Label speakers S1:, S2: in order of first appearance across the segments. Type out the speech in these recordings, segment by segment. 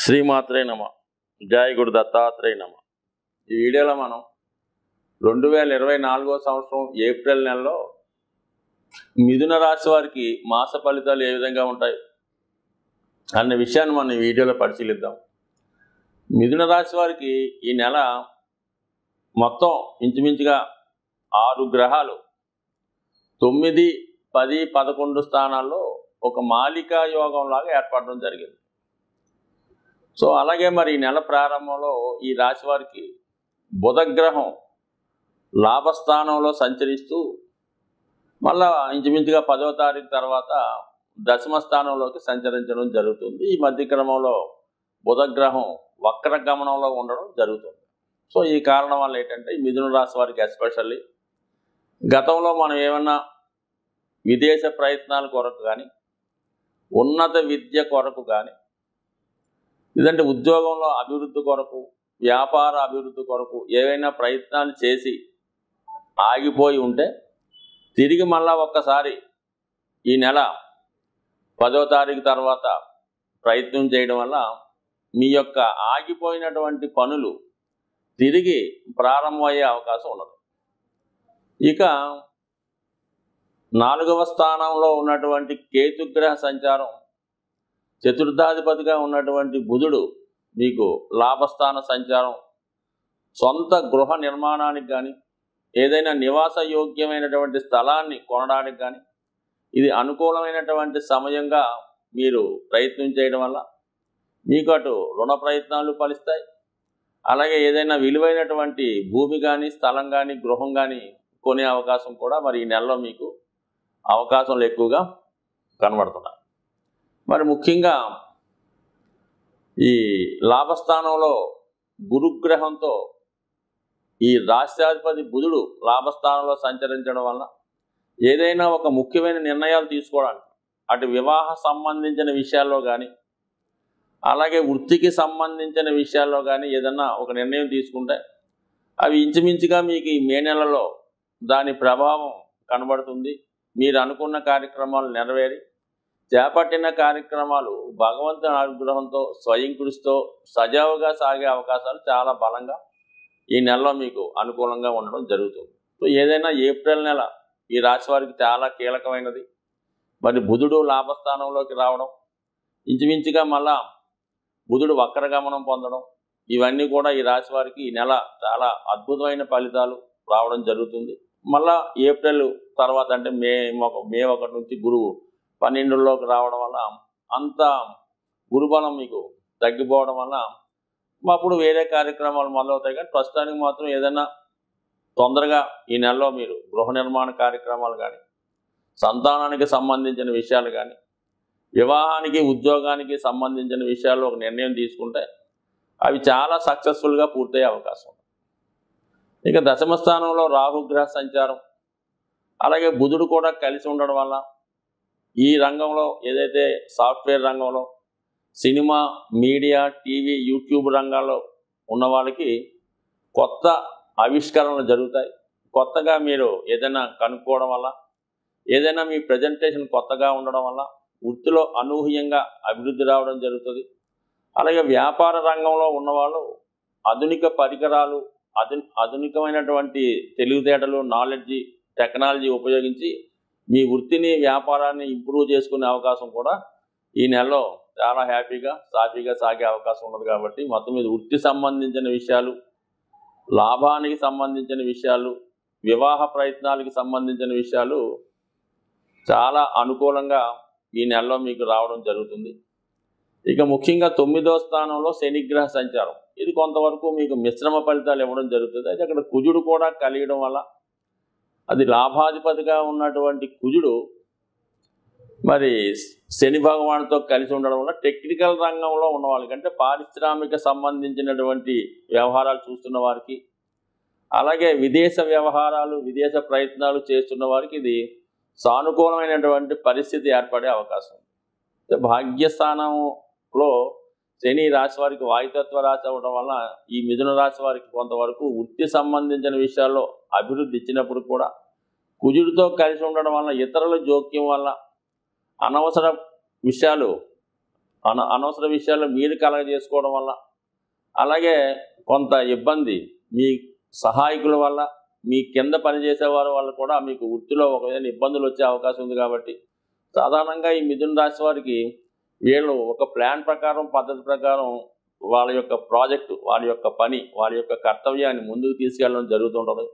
S1: శ్రీమాత్రే నమ. జయ గురు దత్తాత్రేయ నమ. ఈ వీడియోలో మనం 2024 సంవత్సరం ఏప్రిల్ నెలలో మిథున రాశి వారికి మాస ఫలితాలు ఏ విధంగా ఉంటాయి అనే విషయాన్ని మనం ఈ వీడియోలో పరిశీలిద్దాం. మిథున రాశి వారికి ఈ నెల మొత్తం ఇంచుమించుగా 6 గ్రహాలు 9, 10, 11 స్థానాల్లో ఒక మాలికా యోగం లాగా ఏర్పడడం జరిగింది. సో అలాగే మరి ఈ నెల ప్రారంభంలో ఈ రాశి వారికి బుధగ్రహం లాభస్థానంలో సంచరిస్తూ మళ్ళా ఇంచుమించుగా 10వ తారీఖు తర్వాత దశమ స్థానంలోకి సంచరించడం జరుగుతుంది. ఈ మధ్యక్రమంలో బుధగ్రహం వక్రగమనంలో ఉండడం జరుగుతుంది. సో ఈ కారణం వల్ల ఏంటంటే ఈ మిథున రాశి వారికి ఎస్పెషల్లీ గతంలో మనం ఏమన్నా విదేశ ప్రయత్నాల కొరకు కానీ ఉన్నత విద్య కొరకు కానీ లేదంటే ఉద్యోగంలో అభివృద్ధి కొరకు వ్యాపార అభివృద్ధి కొరకు ఏవైనా ప్రయత్నాలు చేసి ఆగిపోయి ఉంటే తిరిగి మళ్ళా ఒక్కసారి ఈ నెల 10వ తారీఖు తర్వాత ప్రయత్నం చేయడం వల్ల మీ యొక్క ఆగిపోయినటువంటి పనులు తిరిగి ప్రారంభమయ్యే అవకాశం ఉన్నది. ఇక 4వ స్థానంలో ఉన్నటువంటి కేతుగ్రహ సంచారం, చతుర్థాధిపతిగా ఉన్నటువంటి బుధుడు మీకు లాభస్థాన సంచారం, సొంత గృహ నిర్మాణానికి కానీ ఏదైనా నివాస యోగ్యమైనటువంటి స్థలాన్ని కొనడానికి కానీ ఇది అనుకూలమైనటువంటి సమయంగా మీరు ప్రయత్నం చేయడం వల్ల మీకు అటు రుణ ప్రయత్నాలు ఫలిస్తాయి. అలాగే ఏదైనా విలువైనటువంటి భూమి కానీ స్థలం కానీ గృహం కానీ కొనే అవకాశం కూడా మరి ఈ నెలలో మీకు అవకాశాలు ఎక్కువగా కనబడుతున్నాయి. మరి ముఖ్యంగా ఈ లాభస్థానంలో గురుగ్రహంతో ఈ రాష్ట్రాధిపతి బుధుడు లాభస్థానంలో సంచరించడం వల్ల ఏదైనా ఒక ముఖ్యమైన నిర్ణయాలు తీసుకోవడానికి అటు వివాహ సంబంధించిన విషయాల్లో కానీ అలాగే వృత్తికి సంబంధించిన విషయాల్లో కానీ ఏదన్నా ఒక నిర్ణయం తీసుకుంటే అవి ఇంచుమించుగా మీకు ఈ మే నెలలో దాని ప్రభావం కనబడుతుంది. మీరు అనుకున్న కార్యక్రమాలు నెరవేరి చేపట్టిన కార్యక్రమాలు భగవంతుని అనుగ్రహంతో స్వయం కృషితో సజావుగా సాగే అవకాశాలు చాలా బలంగా ఈ నెలలో మీకు అనుకూలంగా ఉండడం జరుగుతుంది. సో ఏదైనా ఏప్రిల్ నెల ఈ రాశి వారికి చాలా కీలకమైనది. మరి బుధుడు లాభస్థానంలోకి రావడం, ఇంచుమించుగా మళ్ళా బుధుడు వక్రగమనం పొందడం, ఇవన్నీ కూడా ఈ రాశి వారికి ఈ నెల చాలా అద్భుతమైన ఫలితాలు రావడం జరుగుతుంది. మళ్ళా ఏప్రిల్ తర్వాత అంటే మే 1 నుంచి గురువు 12లోకి రావడం వల్ల అంత గురుబలం మీకు తగ్గిపోవడం వల్ల అప్పుడు వేరే కార్యక్రమాలు మొదలవుతాయి. కానీ ప్రస్తుతానికి మాత్రం ఏదైనా తొందరగా ఈ నెలలో మీరు గృహ నిర్మాణ కార్యక్రమాలు కానీ సంతానానికి సంబంధించిన విషయాలు కానీ వివాహానికి ఉద్యోగానికి సంబంధించిన విషయాల్లో ఒక నిర్ణయం తీసుకుంటే అవి చాలా సక్సెస్ఫుల్గా పూర్తయ్యే అవకాశం ఉంది. ఇక దశమ స్థానంలో రాహుగ్రహ సంచారం అలాగే బుధుడు కూడా కలిసి ఉండడం వల్ల ఈ రంగంలో ఏదైతే సాఫ్ట్వేర్ రంగంలో సినిమా, మీడియా, టీవీ, యూట్యూబ్ రంగాల్లో ఉన్న వాళ్ళకి కొత్త ఆవిష్కరణలు జరుగుతాయి. కొత్తగా మీరు ఏదైనా కనుక్కోవడం వల్ల ఏదైనా మీ ప్రజెంటేషన్ కొత్తగా ఉండడం వల్ల వృత్తిలో అనూహ్యంగా అభివృద్ధి రావడం జరుగుతుంది. అలాగే వ్యాపార రంగంలో ఉన్నవాళ్ళు ఆధునిక పరికరాలు ఆధునికమైనటువంటి తెలివితేటలు, నాలెడ్జి, టెక్నాలజీ ఉపయోగించి మీ వృత్తిని వ్యాపారాన్ని ఇంప్రూవ్ చేసుకునే అవకాశం కూడా ఈ నెలలో చాలా హ్యాపీగా సాఫీగా సాగే అవకాశం ఉన్నది. కాబట్టి మొత్తం మీద వృత్తి సంబంధించిన విషయాలు, లాభానికి సంబంధించిన విషయాలు, వివాహ ప్రయత్నాలకి సంబంధించిన విషయాలు చాలా అనుకూలంగా ఈ నెలలో మీకు రావడం జరుగుతుంది. ఇక ముఖ్యంగా 9వ స్థానంలో శనిగ్రహ సంచారం, ఇది కొంతవరకు మీకు మిశ్రమ ఫలితాలు ఇవ్వడం జరుగుతుంది. అయితే అక్కడ కుజుడు కూడా కలియడం వల్ల అది లాభాధిపతిగా ఉన్నటువంటి కుజుడు మరి శని భగవానుతో కలిసి ఉండడం వల్ల టెక్నికల్ రంగంలో ఉన్న వాళ్ళకంటే పారిశ్రామిక సంబంధించినటువంటి వ్యవహారాలు చూస్తున్న వారికి అలాగే విదేశ వ్యవహారాలు విదేశ ప్రయత్నాలు చేస్తున్న వారికి ఇది సానుకూలమైనటువంటి పరిస్థితి ఏర్పడే అవకాశం ఉంది. భాగ్యస్థానంలో శని రాశి వారికి వాయుతత్వ రాశి అవ్వడం వల్ల ఈ మిథున రాశి వారికి కొంతవరకు వృత్తి సంబంధించిన విషయాల్లో అభివృద్ధి ఇచ్చినప్పుడు కూడా కుజుడితో కలిసి ఉండడం వల్ల ఇతరుల జోక్యం వల్ల అనవసర విషయాలు అనవసర విషయాల్లో మీరు కలగజేసుకోవడం వల్ల, అలాగే కొంత ఇబ్బంది మీ సహాయకుల వల్ల, మీ కింద పనిచేసేవారి వల్ల కూడా మీకు వృత్తిలో ఒక విధంగా ఇబ్బందులు వచ్చే అవకాశం ఉంది. కాబట్టి సాధారణంగా ఈ మిథున రాశి వారికి వీళ్ళు ఒక ప్లాన్ ప్రకారం, పద్ధతి ప్రకారం వాళ్ళ యొక్క ప్రాజెక్టు, వాళ్ళ యొక్క పని, వాళ్ళ యొక్క కర్తవ్యాన్ని ముందుకు తీసుకెళ్ళడం జరుగుతుంటుంది.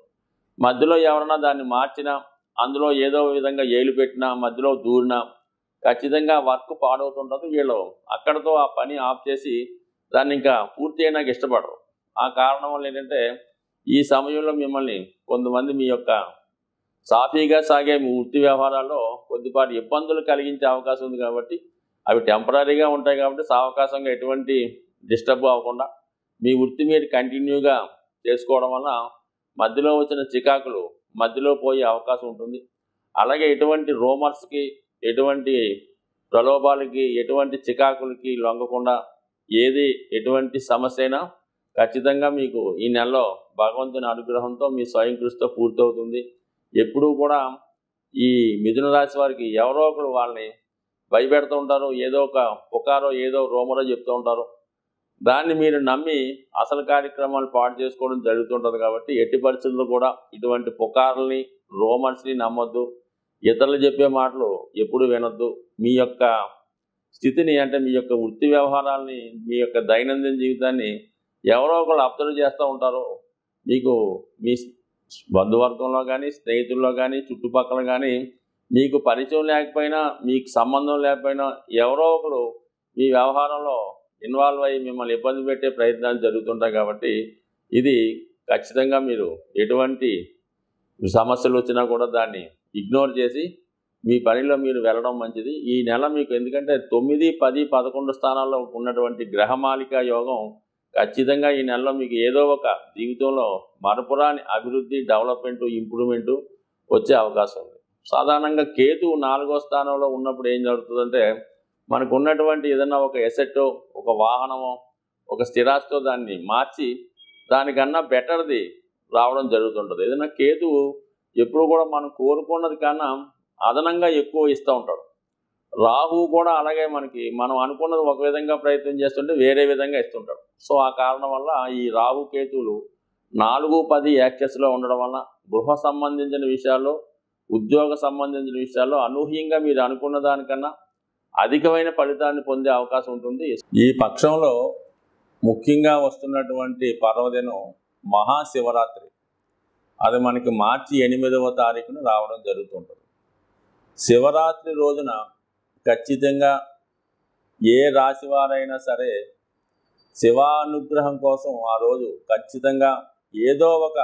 S1: మధ్యలో ఎవరన్నా దాన్ని మార్చినా, అందులో ఏదో విధంగా ఏలు పెట్టినా, మధ్యలో దూరినా ఖచ్చితంగా వర్క్ పాడవుతుంటుంది. వీళ్ళు అక్కడితో ఆ పని ఆఫ్ చేసి దాన్ని ఇంకా పూర్తి చేయడానికి ఇష్టపడరు. ఆ కారణం వల్ల ఏంటంటే ఈ సమయంలో మిమ్మల్ని కొంతమంది మీ యొక్క సాఫీగా సాగే మీ వృత్తి వ్యవహారాల్లో కొద్దిపాటి ఇబ్బందులు కలిగించే అవకాశం ఉంది. కాబట్టి అవి టెంపరీగా ఉంటాయి. కాబట్టి సావకాశంగా ఎటువంటి డిస్టర్బ్ అవ్వకుండా మీ వృత్తి మీరు కంటిన్యూగా చేసుకోవడం వల్ల మధ్యలో వచ్చిన చికాకులు మధ్యలో పోయే అవకాశం ఉంటుంది. అలాగే ఎటువంటి రూమర్స్కి, ఎటువంటి ప్రలోభాలకి, ఎటువంటి చికాకులకి లొంగకుండా ఎటువంటి సమస్య అయినా ఖచ్చితంగా మీకు ఈ నెలలో భగవంతుని అనుగ్రహంతో మీ స్వయం కృషితో పూర్తవుతుంది. ఎప్పుడూ కూడా ఈ మిథున రాశి వారికి ఎవరో ఒకరు వాళ్ళని భయపెడుతూ ఉంటారు. ఏదో ఒక పుకారో ఏదో రూమరో చెప్తూ ఉంటారు. దాన్ని మీరు నమ్మి అసలు కార్యక్రమాలు పాటు చేసుకోవడం జరుగుతుంటుంది. కాబట్టి ఎట్టి పరిస్థితుల్లో కూడా ఇటువంటి పుకార్లని, రూమర్స్ని నమ్మొద్దు. ఇతరులు చెప్పే మాటలు ఎప్పుడు వినొద్దు. మీ యొక్క స్థితిని, అంటే మీ యొక్క వృత్తి వ్యవహారాలని, మీ యొక్క దైనందిన జీవితాన్ని ఎవరో ఒకళ్ళు అబ్జర్వ్ చేస్తూ ఉంటారు. మీకు మీ బంధువర్గంలో కానీ, స్నేహితుల్లో కానీ, చుట్టుపక్కల కానీ మీకు పరిచయం లేకపోయినా, మీకు సంబంధం లేకపోయినా ఎవరో ఒకరు మీ వ్యవహారంలో ఇన్వాల్వ్ అయ్యి మిమ్మల్ని ఇబ్బంది పెట్టే ప్రయత్నాలు జరుగుతుంటాయి. కాబట్టి ఇది ఖచ్చితంగా మీరు ఎటువంటి సమస్యలు వచ్చినా కూడా దాన్ని ఇగ్నోర్ చేసి మీ పనిలో మీరు వెళ్ళడం మంచిది. ఈ నెల మీకు ఎందుకంటే 9, 10, 11 స్థానాల్లో ఉన్నటువంటి గ్రహమాలిక యోగం ఖచ్చితంగా ఈ నెలలో మీకు ఏదో ఒక జీవితంలో మరపురాని అభివృద్ధి, డెవలప్మెంటు, ఇంప్రూవ్మెంటు వచ్చే అవకాశం ఉంది. సాధారణంగా కేతువు 4వ స్థానంలో ఉన్నప్పుడు ఏం జరుగుతుందంటే మనకు ఉన్నటువంటి ఏదైనా ఒక ఎసెట్టో, ఒక వాహనమో, ఒక స్థిరాస్తో దాన్ని మార్చి దానికన్నా బెటర్ది రావడం జరుగుతుంటుంది. ఏదైనా కేతువు ఎప్పుడు కూడా మనం కోరుకున్నది కన్నా అదనంగా ఎక్కువ ఇస్తూ ఉంటాడు. రాహువు కూడా అలాగే మనం అనుకున్నది ఒక విధంగా ప్రయత్నం చేస్తుంటే వేరే విధంగా ఇస్తుంటాడు. సో ఆ కారణం వల్ల ఈ రాహు కేతువులు 4, 10 యాక్సెస్లో ఉండడం వల్ల గృహ సంబంధించిన విషయాల్లో, ఉద్యోగ సంబంధించిన విషయాల్లో అనూహ్యంగా మీరు అనుకున్న దానికన్నా అధికమైన ఫలితాన్ని పొందే అవకాశం ఉంటుంది. ఈ పక్షంలో ముఖ్యంగా వస్తున్నటువంటి పర్వదినం మహాశివరాత్రి. అది మనకి మార్చి 8వ తారీఖున రావడం జరుగుతుంటుంది. శివరాత్రి రోజున ఖచ్చితంగా ఏ రాశివారైనా సరే శివానుగ్రహం కోసం ఆ రోజు ఖచ్చితంగా ఏదో ఒక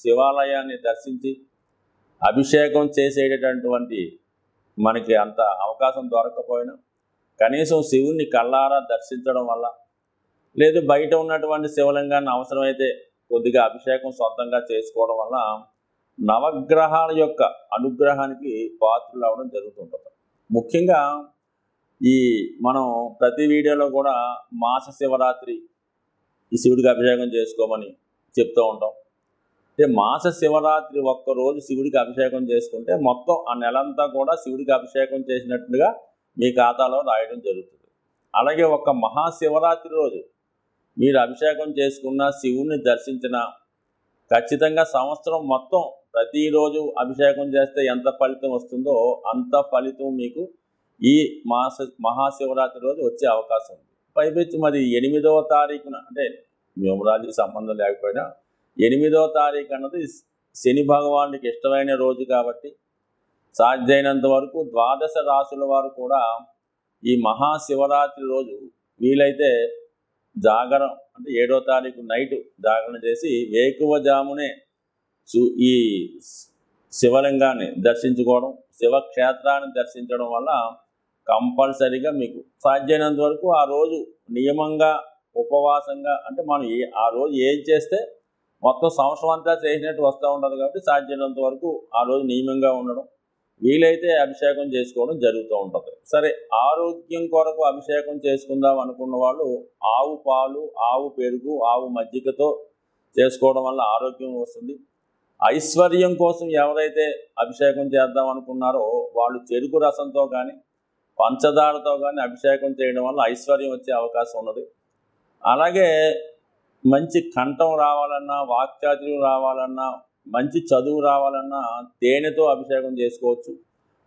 S1: శివాలయాన్ని దర్శించి అభిషేకం చేసేటటువంటి మనకి అంత అవకాశం దొరకకపోయినా కనీసం శివుణ్ణి కళ్ళారా దర్శించడం వల్ల, లేదు బయట ఉన్నటువంటి శివలింగాన్ని అవసరమైతే కొద్దిగా అభిషేకం సొంతంగా చేసుకోవడం వల్ల నవగ్రహాల యొక్క అనుగ్రహానికి పాత్రలు అవ్వడం జరుగుతుంటుంది. ముఖ్యంగా మనం ప్రతి వీడియోలో కూడా మాస శివరాత్రి ఈ శివుడికి అభిషేకం చేసుకోమని చెప్తూ ఉంటాం. అంటే మాస శివరాత్రి ఒక్కరోజు శివుడికి అభిషేకం చేసుకుంటే మొత్తం ఆ నెలంతా కూడా శివుడికి అభిషేకం చేసినట్టుగా మీ ఖాతాలో రాయడం జరుగుతుంది. అలాగే ఒక మహాశివరాత్రి రోజు మీరు అభిషేకం చేసుకున్న, శివుడిని దర్శించిన ఖచ్చితంగా సంవత్సరం మొత్తం ప్రతిరోజు అభిషేకం చేస్తే ఎంత ఫలితం వస్తుందో అంత ఫలితం మీకు ఈ మహాశివరాత్రి రోజు వచ్చే అవకాశం ఉంది. పైపెచ్చి మరి 8వ తారీఖున, అంటే న్యూమరాలజీ సంబంధం లేకపోయినా 8వ తారీఖు అన్నది శని భగవానుడికి ఇష్టమైన రోజు. కాబట్టి సాధ్యమైనంత వరకు 12 రాశుల వారు కూడా ఈ మహాశివరాత్రి రోజు వీలైతే జాగరం, అంటే 7వ తారీఖు నైటు జాగరణ చేసి వేకువజామునే ఈ శివలింగాన్ని దర్శించుకోవడం, శివక్షేత్రాన్ని దర్శించడం వల్ల కంపల్సరీగా మీకు సాధ్యమైనంత వరకు ఆ రోజు నియమంగా, ఉపవాసంగా, అంటే మనం ఆ రోజు ఏం చేస్తే మొత్తం సంవత్సరం అంతా చేసినట్టు వస్తూ ఉంటుంది. కాబట్టి సాధ్యమైనంత వరకు ఆ రోజు నియమంగా ఉండడం, వీలైతే అభిషేకం చేసుకోవడం జరుగుతూ ఉంటుంది. సరే, ఆరోగ్యం కొరకు అభిషేకం చేసుకుందాం అనుకున్న వాళ్ళు ఆవు పాలు, ఆవు పెరుగు, ఆవు మజ్జిగతో చేసుకోవడం వల్ల ఆరోగ్యం వస్తుంది. ఐశ్వర్యం కోసం ఎవరైతే అభిషేకం చేద్దాం అనుకున్నారో వాళ్ళు చెరుకు రసంతో కానీ, పంచదారతో కానీ అభిషేకం చేయడం వల్ల ఐశ్వర్యం వచ్చే అవకాశం ఉన్నది. అలాగే మంచి కంఠం రావాలన్నా, వాక్చాతుర్యం రావాలన్నా, మంచి చదువు రావాలన్నా తేనెతో అభిషేకం చేసుకోవచ్చు.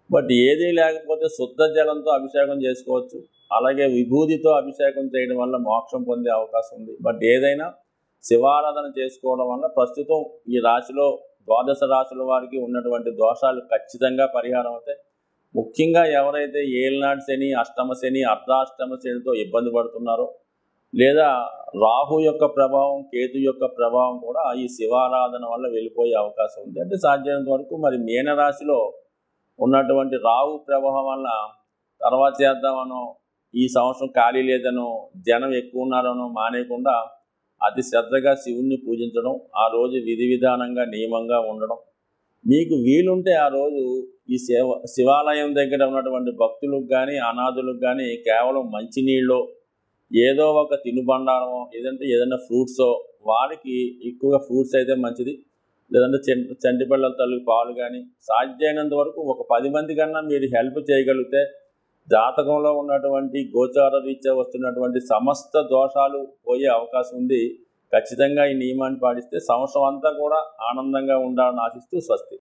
S1: బట్ ఏదీ లేకపోతే శుద్ధ జలంతో అభిషేకం చేసుకోవచ్చు. అలాగే విభూతితో అభిషేకం చేయడం వల్ల మోక్షం పొందే అవకాశం ఉంది. బట్ ఏదైనా శివారాధన చేసుకోవడం వల్ల ప్రస్తుతం ఈ రాశిలో ద్వాదశ రాశుల వారికి ఉన్నటువంటి దోషాలు ఖచ్చితంగా పరిహారం అవుతాయి. ముఖ్యంగా ఎవరైతే ఏలినాటి శని, అష్టమ శని, అర్ధాష్టమ శనితో ఇబ్బంది పడుతున్నారో, లేదా రాహు యొక్క ప్రభావం, కేతు యొక్క ప్రభావం కూడా ఈ శివారాధన వల్ల వెళ్ళిపోయే అవకాశం ఉంది. అంటే సాధ్యమైనంత వరకు మరి మీనరాశిలో ఉన్నటువంటి రాహు ప్రభావం వల్ల తర్వాత చేద్దామనో, ఈ సంవత్సరం ఖాళీ లేదనో, జనం ఎక్కువ ఉన్నారనో మానేయకుండా అతి శ్రద్ధగా శివుణ్ణి పూజించడం, ఆ రోజు విధి విధానంగా నియమంగా ఉండడం, మీకు వీలుంటే ఆ రోజు ఈ శివాలయం దగ్గర ఉన్నటువంటి భక్తులకు కానీ, అనాథులకు కానీ కేవలం మంచినీళ్ళు, ఏదో ఒక తినుబండారమో, ఏదైనా ఫ్రూట్సో, వారికి ఎక్కువగా ఫ్రూట్స్ అయితే మంచిది, లేదంటే చంటి పిల్లల తల్లి పాలు కానీ, సాధ్యమైనంత వరకు ఒక 10 మంది కన్నా మీరు హెల్ప్ చేయగలిగితే జాతకంలో ఉన్నటువంటి గోచార రీత్యా వస్తున్నటువంటి సమస్త దోషాలు పోయే అవకాశం ఉంది. ఖచ్చితంగా ఈ నియమాన్ని పాటిస్తే సంవత్సరం అంతా కూడా ఆనందంగా ఉండాలని ఆశిస్తూ స్వస్తి.